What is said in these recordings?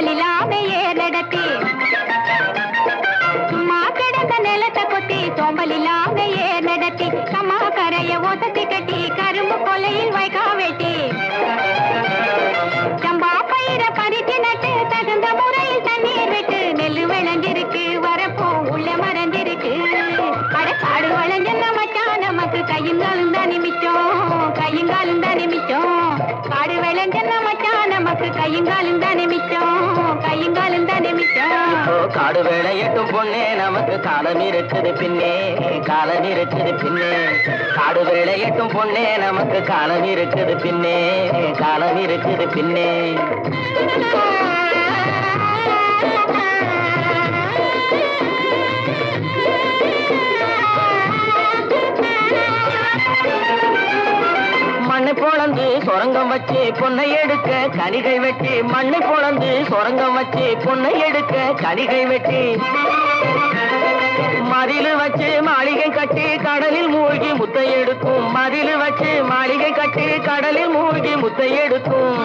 சோம்பல் இல்லாம ஏறடத்தி சும்மா கிடந்த நிலத்தை கொத்தி சோம்பல் இல்லாம ஏறடத்தி கம்மா கரைய ஒசத்தி கட்டி கரும்பு கொலையில் வைக்கா வெட்டி சம்பா பயிர பறிச்சு நட்டு தகுந்த முறையில் தண்ணீர் விட்டு நெல்லு விளைஞ்சிருக்கு வரப்போ உள்ள மறைஞ்சிருக்கு அட காடு வளைஞ்ச மச்சான் நமக்கு கையுங்காலும் தான் நிமிச்சோம் கையுங்காலும் தான் நிமிச்சோம் காடு விளைஞ்ச மச்சான் நமக்கு கையுங்காலும் தான் நிமிச்சோம் கையுங்காலும் தான் நிமிச்சோம் காடு வேலையட்டும் பொண்ணே நமக்கு காலம் இருக்குது பின்னே காலம் இருக்குது பின்னே காடு வேலையட்டும் பொண்ணே நமக்கு காலம் இருக்குது பின்னே காலம் இருக்குது பின்னே மண்ணை பொளந்து சொரங்கம் வச்சு பொன்னை எடுக்க கனிகை வெட்டி மண்ணை பொளந்து சொரங்கம் வச்சு பொன்னை எடுக்க கனிகை வெட்டி மதிலு வச்சு மாளிகை கட்டி கடலில் மூழ்கி முத்தை எடுக்கும் மதிலு வச்சு மாளிகை கட்டி கடலில் மூழ்கி முத்தை எடுக்கும்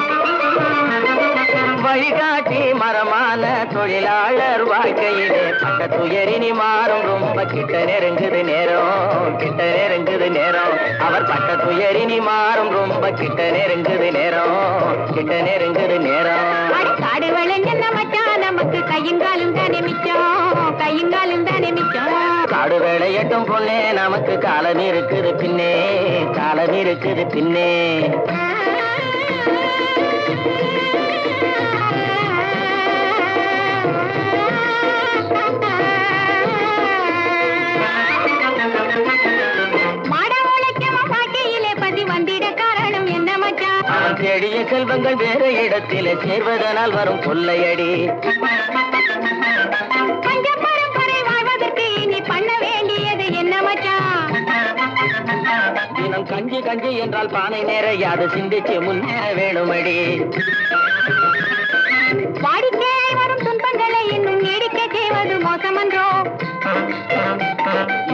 வழிகாட்டி மரமான தொழிலாளர் வாழ்க்கையிலே பட்ட துயரினி மாறும் ரொம்ப கிட்ட நெருங்குது நேரம் கிட்ட நெருங்குது நேரம் அவர் பட்ட துயரினி மாறும் ரொம்ப கிட்ட நெருங்குது நேரம் கிட்ட நெருங்குது நேரம் காடு விளைஞ்ச மச்சான் நமக்கு கையுங்காலும் தானே மிச்சம் கையுங்காலும் தானே மிச்சம் காடு வேலையட்டும் பொண்ணே நமக்கு காலம் இருக்குது பின்னே காலம் இருக்குது பின்னே தேடிய செல்வங்கள் வேறு இடத்திலே சேர்வதனால் வரும் கொள்ளையடி பஞ்ச பரம்பரை வாழ்வதற்கு இனி பண்ண வேண்டியது என்ன மச்சான் தினம் கஞ்சி கஞ்சி என்றால் பானை நிறையாது சிந்திச்சு முன்னேற வேணுமடி வாடிக்கையாய் வரும் துன்பங்களை இன்னும் நீடிக்க செய்வது மோசமன்றோ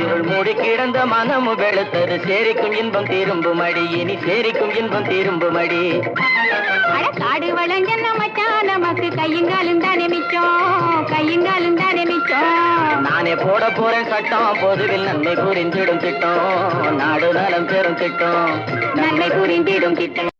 இருள் மூடி கிடந்த மனமு வெளுத்தது சேரிக்கும் இன்பம் திரும்புமடி இனி சேரிக்கும் இன்பம் திரும்புமடி அட காடு வளைஞ்ச மச்சான் நமக்கு கையுங்காலும் தானே மிச்சம் கையுங்காலும் தானே மிச்சம் நானே போட போறேன் சட்டம் பொதுவில் நன்மை புரிந்திடும் திட்டம் நாடு நலம் பெறும் திட்டம் நன்மை புரிந்திடும் திட்டம்